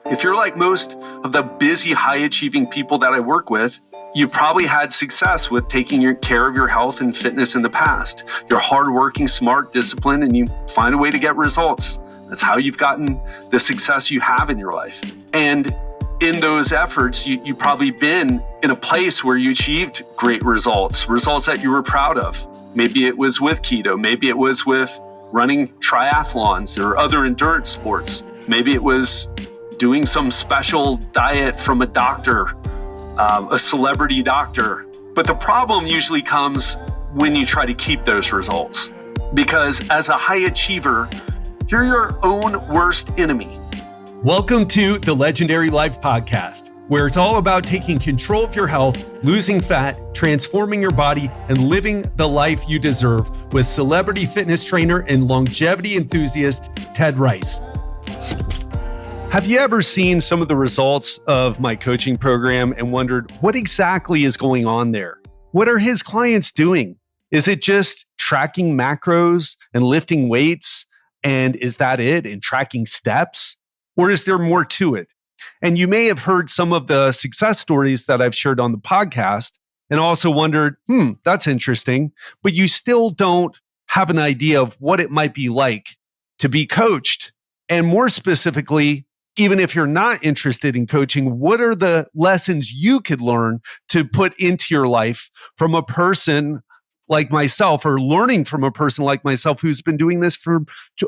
If you're like most of the busy, high-achieving people that I work with, you've probably had success with taking care of your health and fitness in the past. You're hardworking, smart, disciplined, and you find a way to get results. That's how you've gotten the success you have in your life. And in those efforts, you've probably been in a place where you achieved great results that you were proud of. Maybe it was with keto. Maybe it was with running triathlons or other endurance sports. Maybe it was doing some special diet from a doctor, a celebrity doctor. But the problem usually comes when you try to keep those results. Because as a high achiever, you're your own worst enemy. Welcome to the Legendary Life Podcast, where it's all about taking control of your health, losing fat, transforming your body, and living the life you deserve with celebrity fitness trainer and longevity enthusiast, Ted Rice. Have you ever seen some of the results of my coaching program and wondered what exactly is going on there? What are his clients doing? Is it just tracking macros and lifting weights? And is that it? And tracking steps? Or is there more to it? And you may have heard some of the success stories that I've shared on the podcast and also wondered, that's interesting, but you still don't have an idea of what it might be like to be coached. And more specifically, even if you're not interested in coaching, what are the lessons you could learn to put into your life from a person like myself, or learning from a person like myself who's been doing this for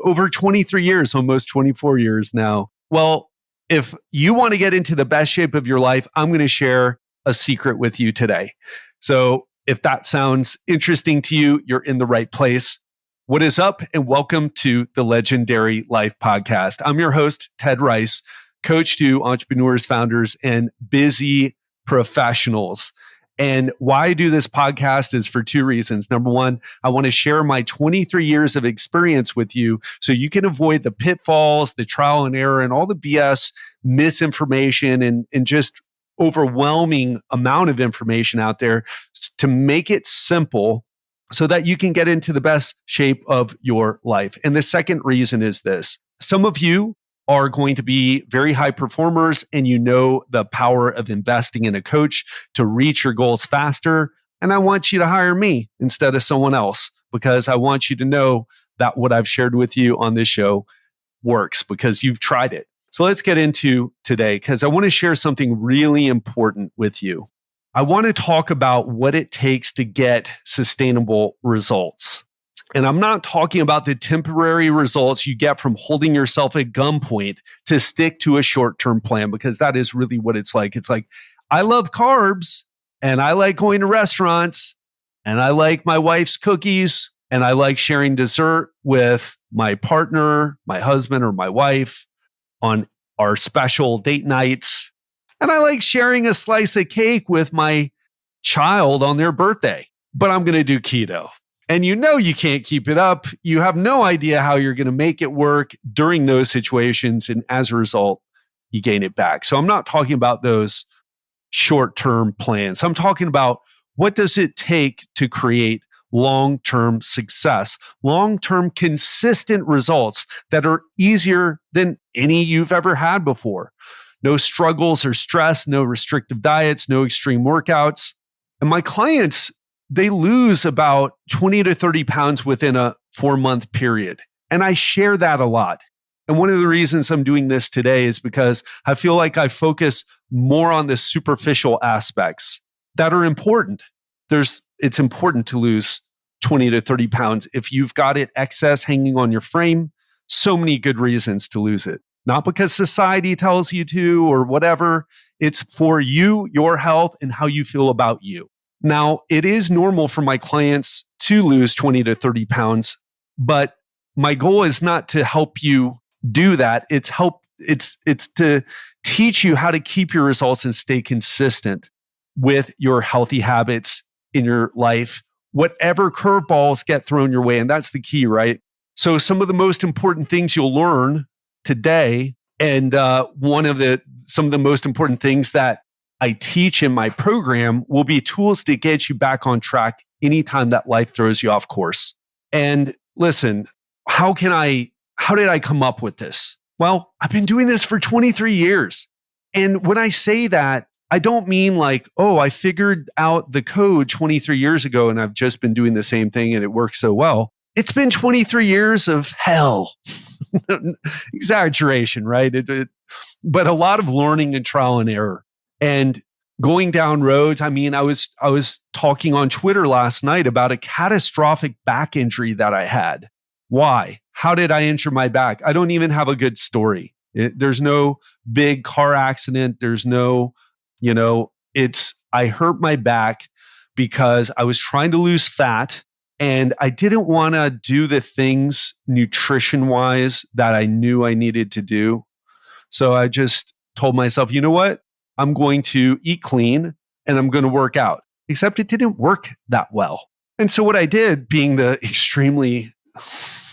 over 23 years, almost 24 years now? Well, if you want to get into the best shape of your life, I'm going to share a secret with you today. So if that sounds interesting to you, you're in the right place. What is up, and welcome to the Legendary Life Podcast. I'm your host, Ted Rice, coach to entrepreneurs, founders, and busy professionals. And why I do this podcast is for two reasons. Number one, I want to share my 23 years of experience with you so you can avoid the pitfalls, the trial and error, and all the BS, misinformation, and just overwhelming amount of information out there to make it simple so that you can get into the best shape of your life. And the second reason is this. Some of you are going to be very high performers, and you know the power of investing in a coach to reach your goals faster. And I want you to hire me instead of someone else, because I want you to know that what I've shared with you on this show works because you've tried it. So let's get into today, because I want to share something really important with you. I want to talk about what it takes to get sustainable results. And I'm not talking about the temporary results you get from holding yourself at gunpoint to stick to a short-term plan, because that is really what it's like. It's like, I love carbs, and I like going to restaurants, and I like my wife's cookies, and I like sharing dessert with my partner, my husband, or my wife on our special date nights. And I like sharing a slice of cake with my child on their birthday, but I'm going to do keto. And you know you can't keep it up. You have no idea how you're going to make it work during those situations. And as a result, you gain it back. So I'm not talking about those short-term plans. I'm talking about what does it take to create long-term success, long-term consistent results that are easier than any you've ever had before. No struggles or stress, no restrictive diets, no extreme workouts. And my clients, they lose about 20 to 30 pounds within a 4-month period. And I share that a lot. And one of the reasons I'm doing this today is because I feel like I focus more on the superficial aspects that are important. It's important to lose 20 to 30 pounds. If you've got it excess hanging on your frame, so many good reasons to lose it. Not because society tells you to or whatever. It's for you, your health, and how you feel about you. Now, it is normal for my clients to lose 20 to 30 pounds, but my goal is not to help you do that. It's to teach you how to keep your results and stay consistent with your healthy habits in your life, whatever curveballs get thrown your way. And that's the key, right? So some of the most important things you'll learn today, and some of the most important things that I teach in my program will be tools to get you back on track anytime that life throws you off course. And listen, how did I come up with this? Well, I've been doing this for 23 years. And when I say that, I don't mean like, oh, I figured out the code 23 years ago and I've just been doing the same thing and it works so well. It's been 23 years of hell. Exaggeration, right? But a lot of learning and trial and error and going down roads. I mean, I was talking on Twitter last night about a catastrophic back injury that I had. Why? How did I injure my back? I don't even have a good story. There's no big car accident. There's no, I hurt my back because I was trying to lose fat and I didn't want to do the things nutrition wise that I knew I needed to do. So I just told myself, you know what? I'm going to eat clean and I'm going to work out, except it didn't work that well. And so what I did, being the extremely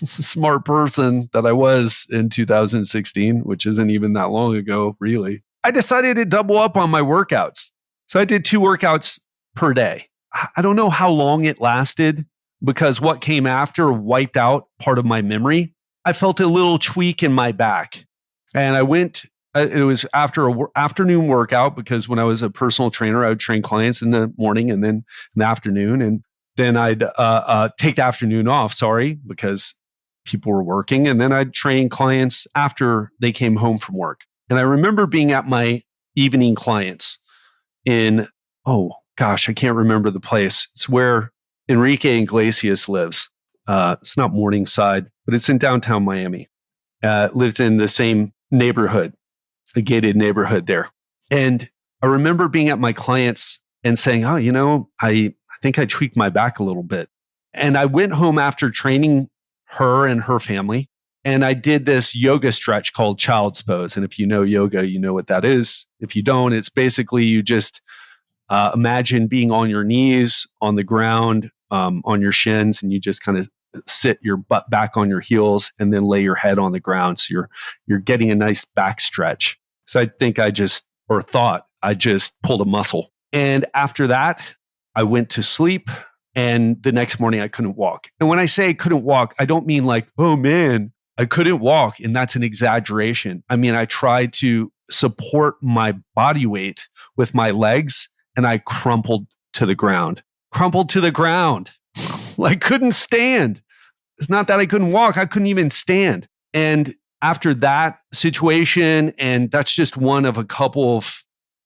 smart person that I was in 2016, which isn't even that long ago, really, I decided to double up on my workouts. So I did 2 workouts per day. I don't know how long it lasted because what came after wiped out part of my memory. I felt a little tweak in my back and I went. It was after an afternoon workout because when I was a personal trainer, I would train clients in the morning and then in the afternoon. And then I'd take the afternoon off, because people were working. And then I'd train clients after they came home from work. And I remember being at my evening clients in, I can't remember the place. It's where Enrique Iglesias lives. It's not Morningside, but it's in downtown Miami. Lives in the same neighborhood, a gated neighborhood there. And I remember being at my clients and saying, I think I tweaked my back a little bit. And I went home after training her and her family. And I did this yoga stretch called child's pose. And if you know yoga, you know what that is. If you don't, it's basically you just imagine being on your knees on the ground, on your shins, and you just kind of sit your butt back on your heels and then lay your head on the ground. So you're getting a nice back stretch. So I think I just pulled a muscle. And after that, I went to sleep and the next morning I couldn't walk. And when I say I couldn't walk, I don't mean like, oh man, I couldn't walk. And that's an exaggeration. I mean, I tried to support my body weight with my legs and I crumpled to the ground. Like couldn't stand. It's not that I couldn't walk. I couldn't even stand. And after that situation, and that's just one of a couple of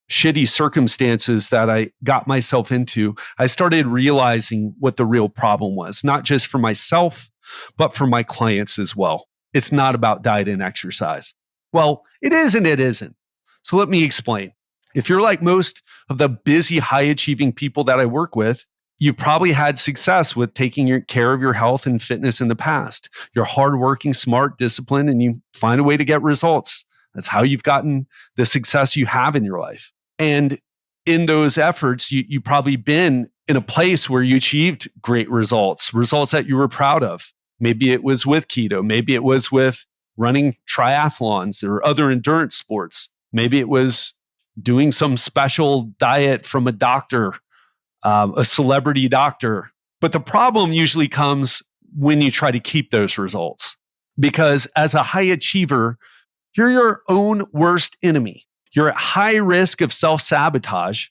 shitty circumstances that I got myself into, I started realizing what the real problem was, not just for myself, but for my clients as well. It's not about diet and exercise. Well, it is and it isn't. So let me explain. If you're like most of the busy, high-achieving people that I work with, you probably had success with taking care of your health and fitness in the past. You're hardworking, smart, disciplined, and you find a way to get results. That's how you've gotten the success you have in your life. And in those efforts, you probably been in a place where you achieved great results that you were proud of. Maybe it was with keto. Maybe it was with running triathlons or other endurance sports. Maybe it was doing some special diet from a doctor, a celebrity doctor. But the problem usually comes when you try to keep those results. Because as a high achiever, you're your own worst enemy. You're at high risk of self-sabotage,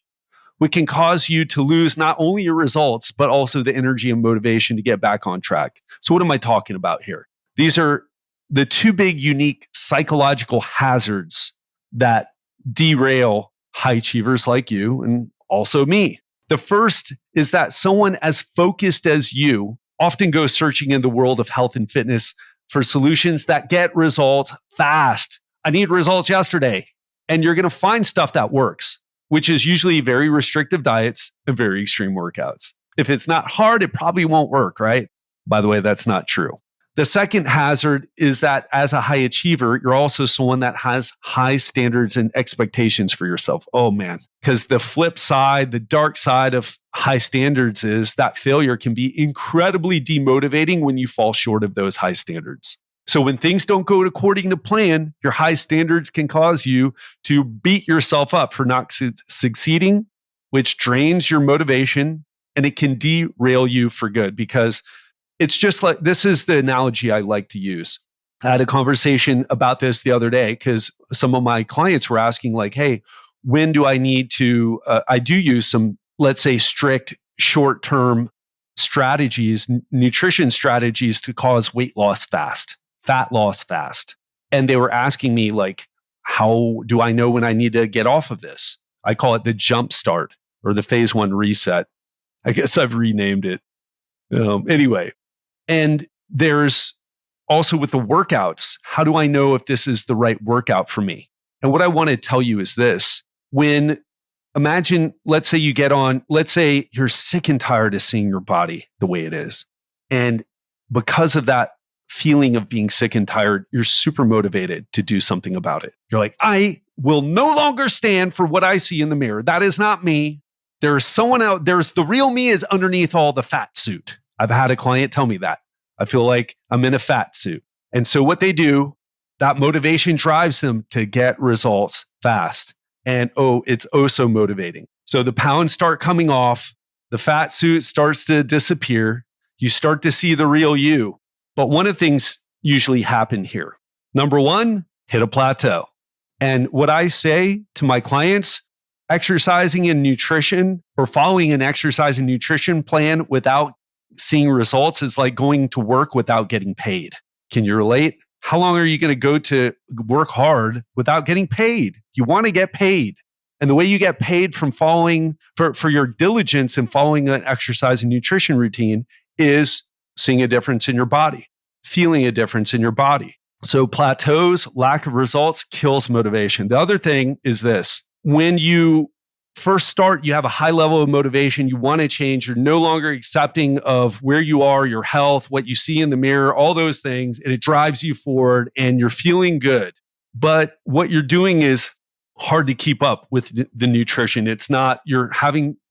which can cause you to lose not only your results, but also the energy and motivation to get back on track. So what am I talking about here? These are the 2 big, unique psychological hazards that derail high achievers like you and also me. The first is that someone as focused as you often goes searching in the world of health and fitness for solutions that get results fast. I need results yesterday. And you're going to find stuff that works, which is usually very restrictive diets and very extreme workouts. If it's not hard, it probably won't work, right? By the way, that's not true. The second hazard is that as a high achiever, you're also someone that has high standards and expectations for yourself. Oh man, because the flip side, the dark side of high standards is that failure can be incredibly demotivating when you fall short of those high standards. So when things don't go according to plan, your high standards can cause you to beat yourself up for not succeeding, which drains your motivation and it can derail you for good because it's just like, this is the analogy I like to use. I had a conversation about this the other day because some of my clients were asking, like, hey, when do I need to? I do use some, let's say, strict short term strategies, nutrition strategies to cause weight loss fast, fat loss fast. And they were asking me, like, how do I know when I need to get off of this? I call it the jump start or the phase 1 reset. I guess I've renamed it. Anyway, and there's also with the workouts, how do I know if this is the right workout for me? And what I want to tell you is this. Imagine, let's say you get on, let's say you're sick and tired of seeing your body the way it is. And because of that feeling of being sick and tired, you're super motivated to do something about it. You're like, I will no longer stand for what I see in the mirror. That is not me. There's someone out, the real me is underneath all the fat suit. I've had a client tell me that. I feel like I'm in a fat suit. And so what they do, that motivation drives them to get results fast. And it's so motivating. So the pounds start coming off, the fat suit starts to disappear. You start to see the real you. But one of the things usually happen here. Number one, hit a plateau. And what I say to my clients, exercising and nutrition or following an exercise and nutrition plan without seeing results is like going to work without getting paid. Can you relate? How long are you going to go to work hard without getting paid? You want to get paid. And the way you get paid from following for your diligence in following an exercise and nutrition routine is seeing a difference in your body, feeling a difference in your body. So plateaus, lack of results kills motivation. The other thing is this. When you first start, you have a high level of motivation. You want to change. You're no longer accepting of where you are, your health, what you see in the mirror, all those things. And it drives you forward and you're feeling good. But what you're doing is hard to keep up with the nutrition. It's not, you're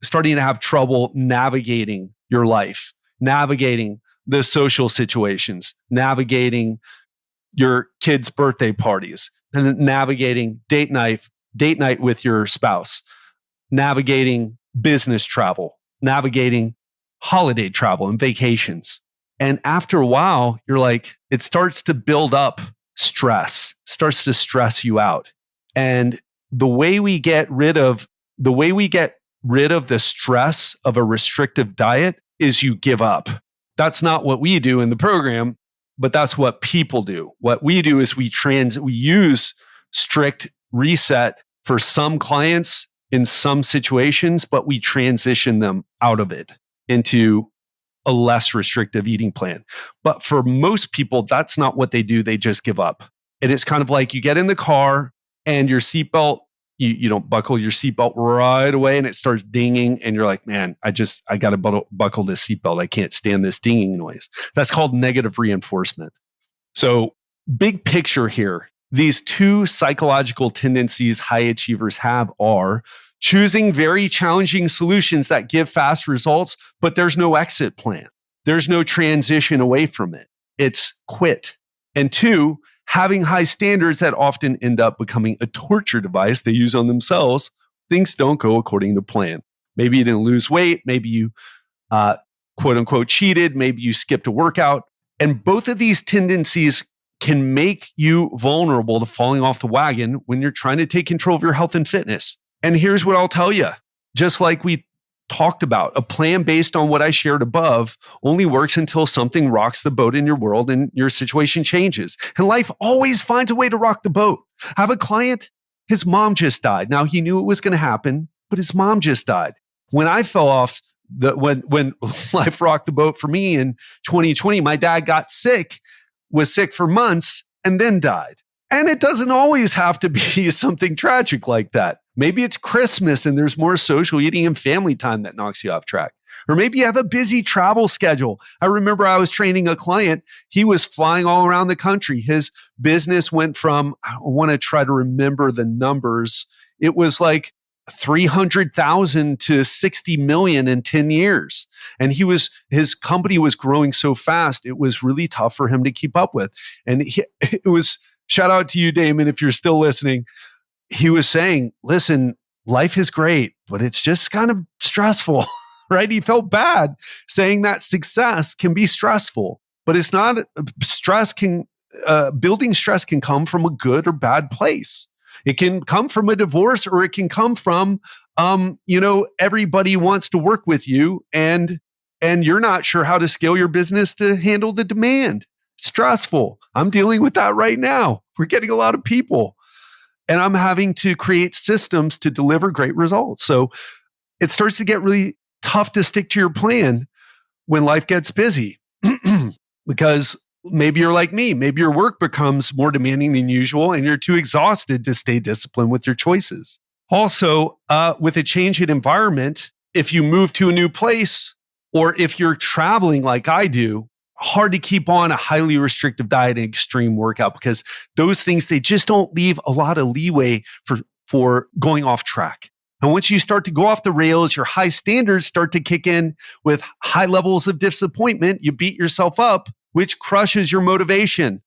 starting to have trouble navigating your life, navigating the social situations, navigating your kids' birthday parties, and navigating date night with your spouse, navigating business travel, navigating holiday travel and vacations. And after a while, you're like, it starts to build up stress, starts to stress you out. And the way we get rid of the stress of a restrictive diet is you give up. That's not what we do in the program, but that's what people do. What we do is we use strict reset for some clients in some situations, but we transition them out of it into a less restrictive eating plan. But for most people, that's not what they do. They just give up. And it's kind of like you get in the car and your seatbelt, you don't buckle your seatbelt right away and it starts dinging and you're like, man, I got to buckle this seatbelt. I can't stand this dinging noise. That's called negative reinforcement. So big picture here, these two psychological tendencies high achievers have are choosing very challenging solutions that give fast results, but there's no exit plan. There's no transition away from it. It's quit. And two, having high standards that often end up becoming a torture device they use on themselves. Things don't go according to plan. Maybe you didn't lose weight. Maybe you quote unquote cheated. Maybe you skipped a workout. And both of these tendencies can make you vulnerable to falling off the wagon when you're trying to take control of your health and fitness. And here's what I'll tell you. Just like we talked about, a plan based on what I shared above only works until something rocks the boat in your world and your situation changes. And life always finds a way to rock the boat. I have a client, his mom just died. Now he knew it was going to happen, but his mom just died. When I fell off, when life rocked the boat for me in 2020, my dad got sick, was sick for months, and then died. And it doesn't always have to be something tragic like that. Maybe it's Christmas and there's more social eating and family time that knocks you off track. Or maybe you have a busy travel schedule. I remember I was training a client. He was flying all around the country. His business went from, I want to try to remember the numbers. It was like 300,000 to 60 million in 10 years. And his company was growing so fast. It was really tough for him to keep up with. And it was, shout out to you, Damon, if you're still listening. He was saying, listen, life is great, but it's just kind of stressful, right? He felt bad saying that success can be stressful, but it's not. Stress can building stress can come from a good or bad place. It can come from a divorce, or it can come from, everybody wants to work with you and you're not sure how to scale your business to handle the demand. Stressful. I'm dealing with that right now. We're getting a lot of people and I'm having to create systems to deliver great results. So it starts to get really tough to stick to your plan when life gets busy because maybe you're like me. Maybe your work becomes more demanding than usual and you're too exhausted to stay disciplined with your choices. Also, with a change in environment, if you move to a new place or if you're traveling like I do, hard to keep on a highly restrictive diet and extreme workout because those things, they just don't leave a lot of leeway for going off track. And once you start to go off the rails, your high standards start to kick in with high levels of disappointment. You beat yourself up, which crushes your motivation.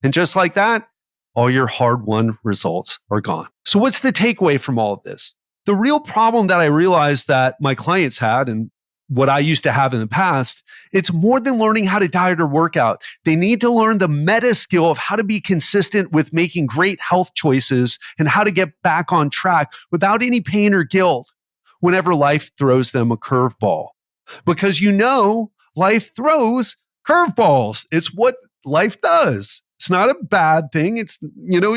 And just like that, all your hard-won results are gone. So what's the takeaway from all of this? The real problem that I realized that my clients had and what I used to have in the past, it's more than learning how to diet or work out. They need to learn the meta skill of how to be consistent with making great health choices and how to get back on track without any pain or guilt whenever life throws them a curveball. Because life throws curveballs. It's what life does. It's not a bad thing. It's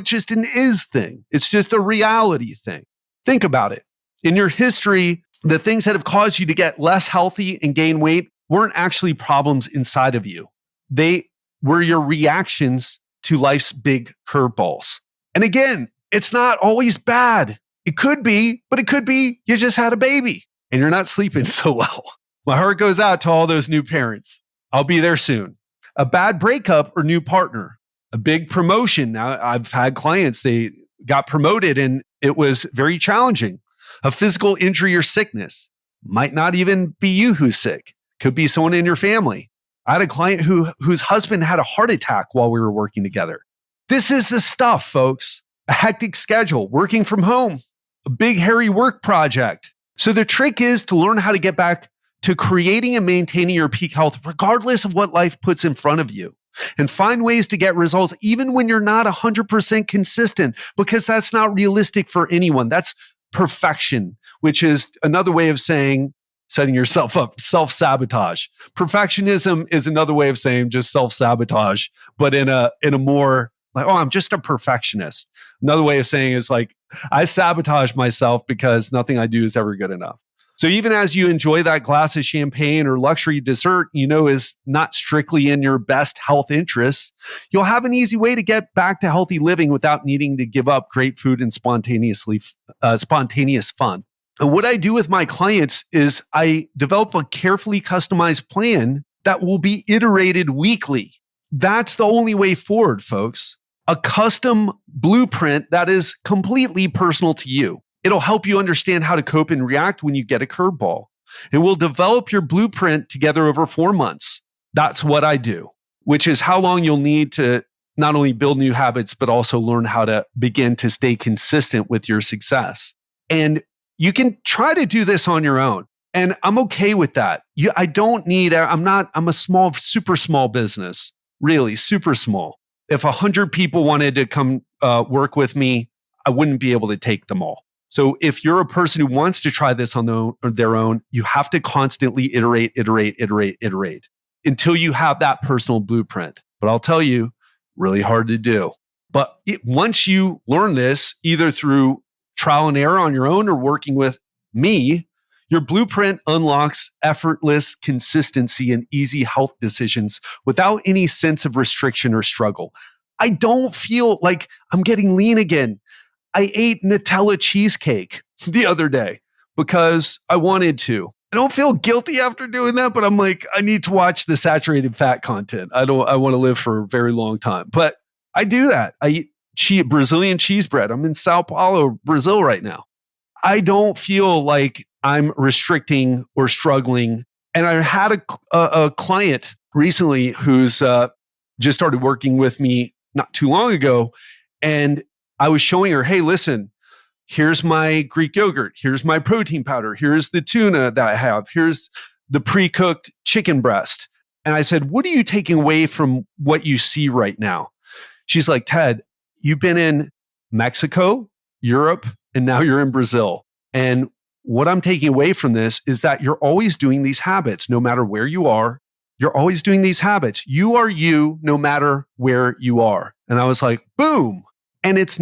just an is thing. It's just a reality thing. Think about it. In your history, the things that have caused you to get less healthy and gain weight weren't actually problems inside of you. They were your reactions to life's big curveballs. And again, it's not always bad. It could be, but it could be you just had a baby and you're not sleeping so well. My heart goes out to all those new parents. I'll be there soon. A bad breakup or new partner, a big promotion. Now, I've had clients, they got promoted and it was very challenging. A physical injury or sickness might not even be you who's sick. Could be someone in your family. I had a client whose husband had a heart attack while we were working together. This is the stuff, folks. A hectic schedule, working from home, a big hairy work project. So the trick is to learn how to get back to creating and maintaining your peak health, regardless of what life puts in front of you. And find ways to get results even when you're not 100% consistent, because that's not realistic for anyone. That's perfection, which is another way of saying setting yourself up, self-sabotage. Perfectionism is another way of saying just self-sabotage, but in a more like, I'm just a perfectionist. Another way of saying is like, I sabotage myself because nothing I do is ever good enough. So even as you enjoy that glass of champagne or luxury dessert, is not strictly in your best health interests, you'll have an easy way to get back to healthy living without needing to give up great food and spontaneous fun. And what I do with my clients is I develop a carefully customized plan that will be iterated weekly. That's the only way forward, folks. A custom blueprint that is completely personal to you. It'll help you understand how to cope and react when you get a curveball. And we'll develop your blueprint together over 4 months. That's what I do, which is how long you'll need to not only build new habits, but also learn how to begin to stay consistent with your success. And you can try to do this on your own. And I'm okay with that. I'm a small, super small business, really super small. If 100 people wanted to come work with me, I wouldn't be able to take them all. So if you're a person who wants to try this on their own, you have to constantly iterate until you have that personal blueprint. But I'll tell you, really hard to do. But once you learn this, either through trial and error on your own or working with me, your blueprint unlocks effortless consistency and easy health decisions without any sense of restriction or struggle. I don't feel like I'm getting lean again. I ate Nutella cheesecake the other day because I wanted to. I don't feel guilty after doing that, but I'm like, I need to watch the saturated fat content. I want to live for a very long time, but I do that. I eat Brazilian cheese bread. I'm in Sao Paulo, Brazil right now. I don't feel like I'm restricting or struggling. And I had a client recently who's just started working with me not too long ago. And I was showing her, hey, listen, here's my Greek yogurt. Here's my protein powder. Here's the tuna that I have. Here's the pre-cooked chicken breast. And I said, what are you taking away from what you see right now? She's like, Ted, you've been in Mexico, Europe, and now you're in Brazil. And what I'm taking away from this is that you're always doing these habits, no matter where you are. You're always doing these habits. You are you, no matter where you are. And I was like, boom. And it's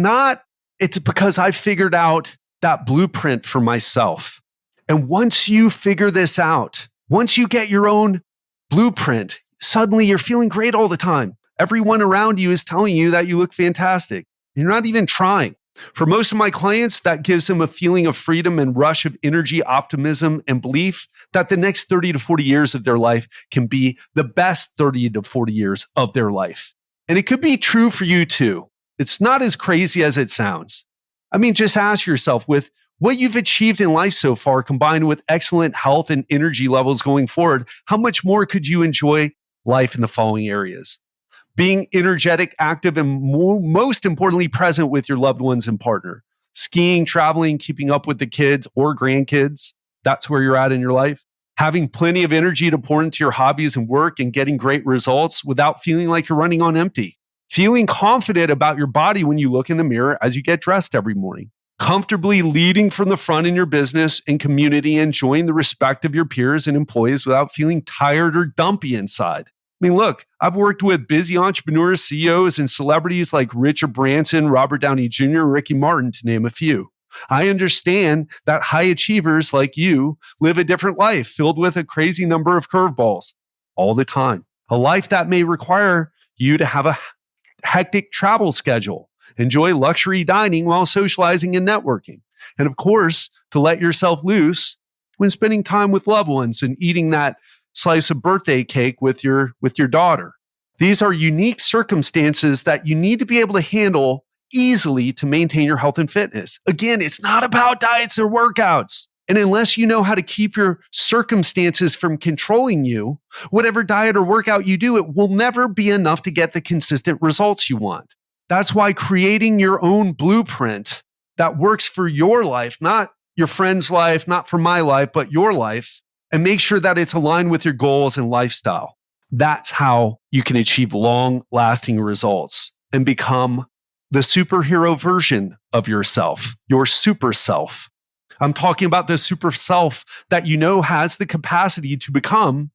because I figured out that blueprint for myself. And once you figure this out, once you get your own blueprint, suddenly you're feeling great all the time. Everyone around you is telling you that you look fantastic. You're not even trying. For most of my clients, that gives them a feeling of freedom and rush of energy, optimism, and belief that the next 30 to 40 years of their life can be the best 30 to 40 years of their life. And it could be true for you too. It's not as crazy as it sounds. I mean, just ask yourself, with what you've achieved in life so far, combined with excellent health and energy levels going forward, how much more could you enjoy life in the following areas? Being energetic, active, and most importantly, present with your loved ones and partner. Skiing, traveling, keeping up with the kids or grandkids. That's where you're at in your life. Having plenty of energy to pour into your hobbies and work and getting great results without feeling like you're running on empty. Feeling confident about your body when you look in the mirror as you get dressed every morning. Comfortably leading from the front in your business and community, enjoying the respect of your peers and employees without feeling tired or dumpy inside. I mean, look, I've worked with busy entrepreneurs, CEOs, and celebrities like Richard Branson, Robert Downey Jr., Ricky Martin, to name a few. I understand that high achievers like you live a different life filled with a crazy number of curveballs all the time. A life that may require you to have a hectic travel schedule, enjoy luxury dining while socializing and networking, and of course, to let yourself loose when spending time with loved ones and eating that slice of birthday cake with your daughter. These are unique circumstances that you need to be able to handle easily to maintain your health and fitness. Again, it's not about diets or workouts. And unless you know how to keep your circumstances from controlling you, whatever diet or workout you do, it will never be enough to get the consistent results you want. That's why creating your own blueprint that works for your life, not your friend's life, not for my life, but your life, and make sure that it's aligned with your goals and lifestyle. That's how you can achieve long-lasting results and become the superhero version of yourself, your super self. I'm talking about the super self that you know has the capacity to become,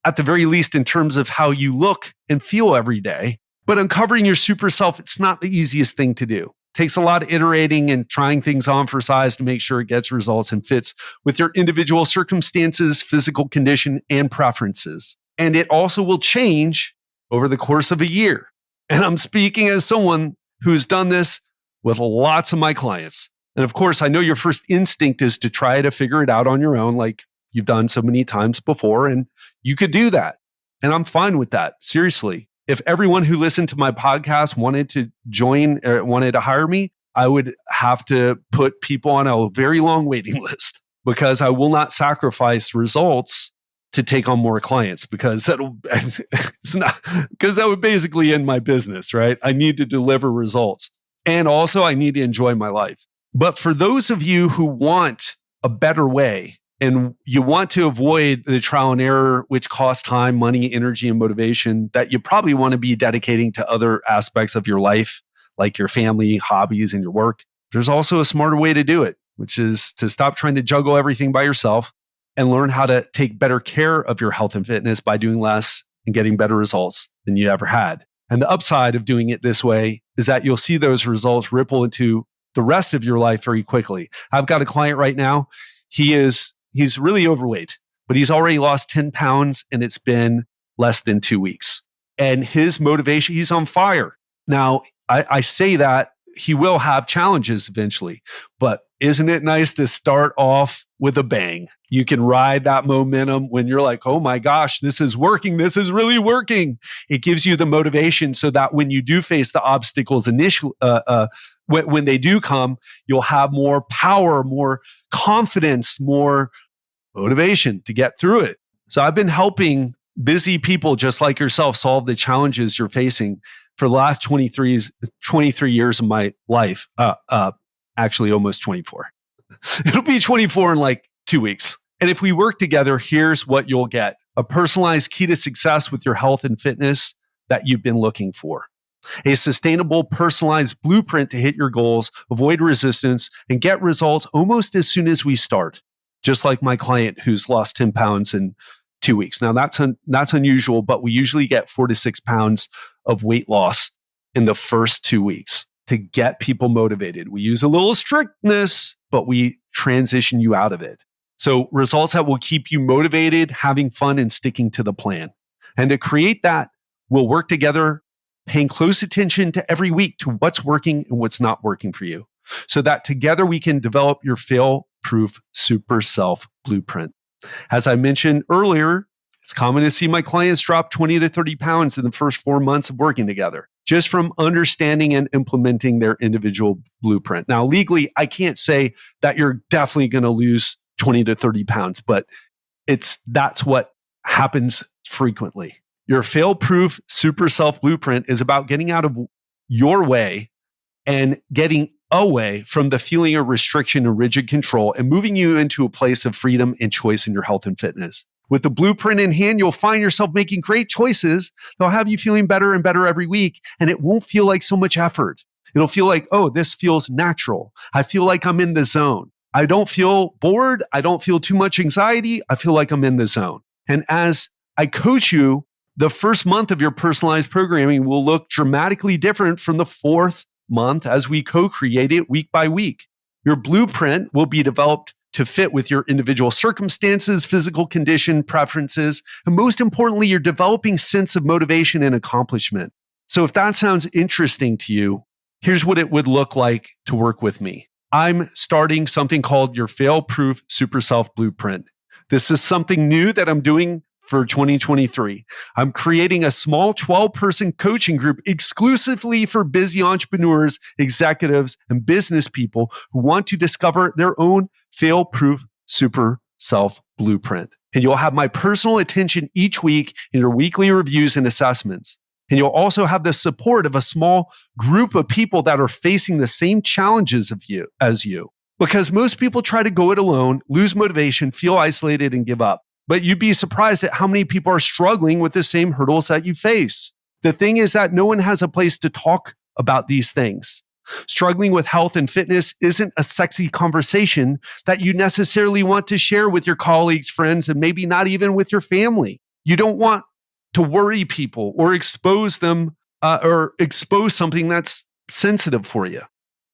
at the very least in terms of how you look and feel every day. But uncovering your super self, it's not the easiest thing to do. Takes a lot of iterating and trying things on for size to make sure it gets results and fits with your individual circumstances, physical condition, and preferences. And it also will change over the course of a year. And I'm speaking as someone who's done this with lots of my clients. And of course, I know your first instinct is to try to figure it out on your own, like you've done so many times before, and you could do that. And I'm fine with that. Seriously. If everyone who listened to my podcast wanted to join or wanted to hire me, I would have to put people on a very long waiting list because I will not sacrifice results to take on more clients because that would basically end my business, right? I need to deliver results. And also I need to enjoy my life. But for those of you who want a better way, and you want to avoid the trial and error, which costs time, money, energy, and motivation that you probably want to be dedicating to other aspects of your life, like your family, hobbies, and your work. There's also a smarter way to do it, which is to stop trying to juggle everything by yourself and learn how to take better care of your health and fitness by doing less and getting better results than you ever had. And the upside of doing it this way is that you'll see those results ripple into the rest of your life very quickly. I've got a client right now. He's really overweight, but he's already lost 10 pounds and it's been less than 2 weeks. And his motivation, he's on fire. Now, I say that he will have challenges eventually, but isn't it nice to start off with a bang? You can ride that momentum when you're like, oh my gosh, this is working. This is really working. It gives you the motivation so that when you do face the obstacles initially, when they do come, you'll have more power, more confidence, more motivation to get through it. So I've been helping busy people just like yourself solve the challenges you're facing for the last 23 years of my life. Actually, almost 24. It'll be 24 in like 2 weeks. And if we work together, here's what you'll get: a personalized key to success with your health and fitness that you've been looking for. A sustainable, personalized blueprint to hit your goals, avoid resistance, and get results almost as soon as we start. Just like my client who's lost 10 pounds in 2 weeks. Now, that's unusual, but we usually get 4 to 6 pounds of weight loss in the first 2 weeks to get people motivated. We use a little strictness, but we transition you out of it. So results that will keep you motivated, having fun, and sticking to the plan. And to create that, we'll work together, paying close attention to every week to what's working and what's not working for you, so that together we can develop your fail-proof super self blueprint. As I mentioned earlier, it's common to see my clients drop 20 to 30 pounds in the first 4 months of working together, just from understanding and implementing their individual blueprint. Now, legally, I can't say that you're definitely going to lose 20 to 30 pounds, but that's what happens frequently. Your fail-proof super self blueprint is about getting out of your way and getting away from the feeling of restriction and rigid control and moving you into a place of freedom and choice in your health and fitness. With the blueprint in hand, you'll find yourself making great choices. They'll have you feeling better and better every week, and it won't feel like so much effort. It'll feel like, oh, this feels natural. I feel like I'm in the zone. I don't feel bored. I don't feel too much anxiety. I feel like I'm in the zone. And as I coach you, the first month of your personalized programming will look dramatically different from the fourth month as we co-create it week by week. Your blueprint will be developed to fit with your individual circumstances, physical condition, preferences, and most importantly, your developing sense of motivation and accomplishment. So if that sounds interesting to you, here's what it would look like to work with me. I'm starting something called your fail-proof super self blueprint. This is something new that I'm doing for 2023. I'm creating a small 12-person coaching group exclusively for busy entrepreneurs, executives, and business people who want to discover their own fail-proof super self blueprint. And you'll have my personal attention each week in your weekly reviews and assessments. And you'll also have the support of a small group of people that are facing the same challenges as you. Because most people try to go it alone, lose motivation, feel isolated, and give up. But you'd be surprised at how many people are struggling with the same hurdles that you face. The thing is that no one has a place to talk about these things. Struggling with health and fitness isn't a sexy conversation that you necessarily want to share with your colleagues, friends, and maybe not even with your family. You don't want to worry people or expose them or expose something that's sensitive for you.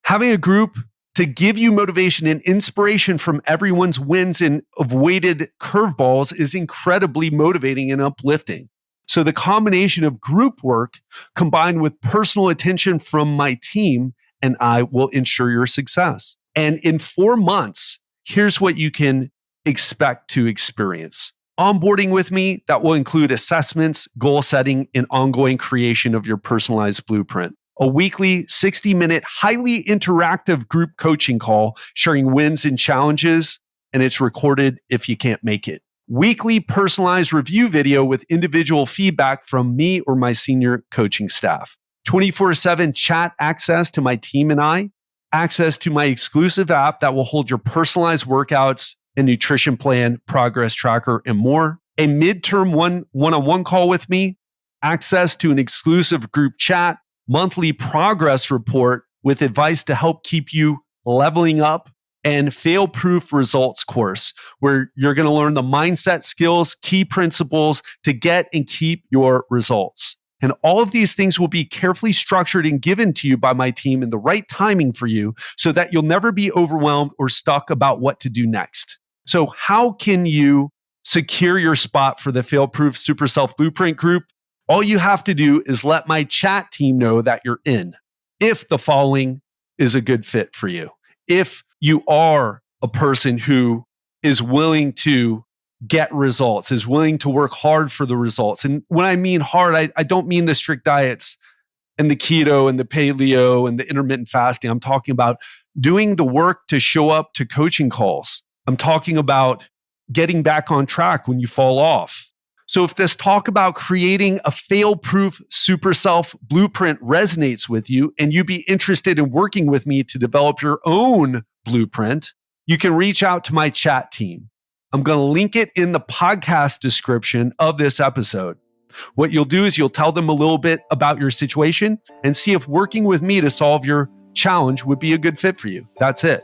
Having a group to give you motivation and inspiration from everyone's wins and avoided curveballs is incredibly motivating and uplifting. So the combination of group work combined with personal attention from my team and I will ensure your success. And in 4 months, here's what you can expect to experience. Onboarding with me that will include assessments, goal setting, and ongoing creation of your personalized blueprint. A weekly 60-minute, highly interactive group coaching call sharing wins and challenges, and it's recorded if you can't make it. Weekly personalized review video with individual feedback from me or my senior coaching staff. 24/7 chat access to my team and I. Access to my exclusive app that will hold your personalized workouts and nutrition plan, progress tracker, and more. A midterm one-on-one call with me. Access to an exclusive group chat. Monthly progress report with advice to help keep you leveling up, and fail-proof results course where you're going to learn the mindset skills, key principles to get and keep your results. And all of these things will be carefully structured and given to you by my team in the right timing for you so that you'll never be overwhelmed or stuck about what to do next. So how can you secure your spot for the fail-proof super self blueprint group? All you have to do is let my chat team know that you're in, if the following is a good fit for you. If you are a person who is willing to get results, is willing to work hard for the results. And when I mean hard, I don't mean the strict diets and the keto and the paleo and the intermittent fasting. I'm talking about doing the work to show up to coaching calls. I'm talking about getting back on track when you fall off. So if this talk about creating a fail-proof super self blueprint resonates with you and you'd be interested in working with me to develop your own blueprint, you can reach out to my chat team. I'm going to link it in the podcast description of this episode. What you'll do is you'll tell them a little bit about your situation and see if working with me to solve your challenge would be a good fit for you. That's it.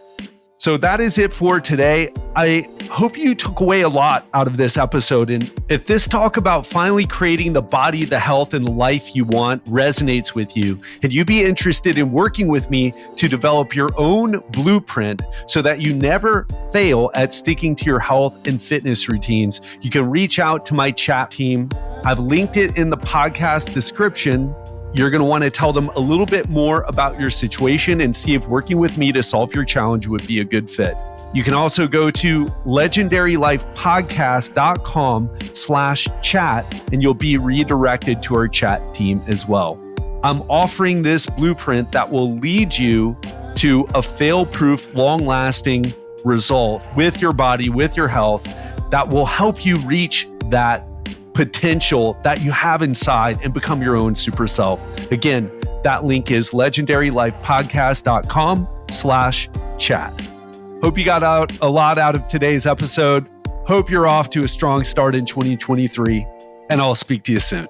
So that is it for today. I hope you took away a lot out of this episode. And if this talk about finally creating the body, the health, and the life you want resonates with you, and you'd be interested in working with me to develop your own blueprint so that you never fail at sticking to your health and fitness routines, you can reach out to my chat team. I've linked it in the podcast description. You're going to want to tell them a little bit more about your situation and see if working with me to solve your challenge would be a good fit. You can also go to legendarylifepodcast.com/chat and you'll be redirected to our chat team as well. I'm offering this blueprint that will lead you to a fail-proof, long-lasting result with your body, with your health, that will help you reach that potential that you have inside and become your own super self. Again, that link is legendarylifepodcast.com/chat. Hope you got a lot out of today's episode. Hope you're off to a strong start in 2023, and I'll speak to you soon.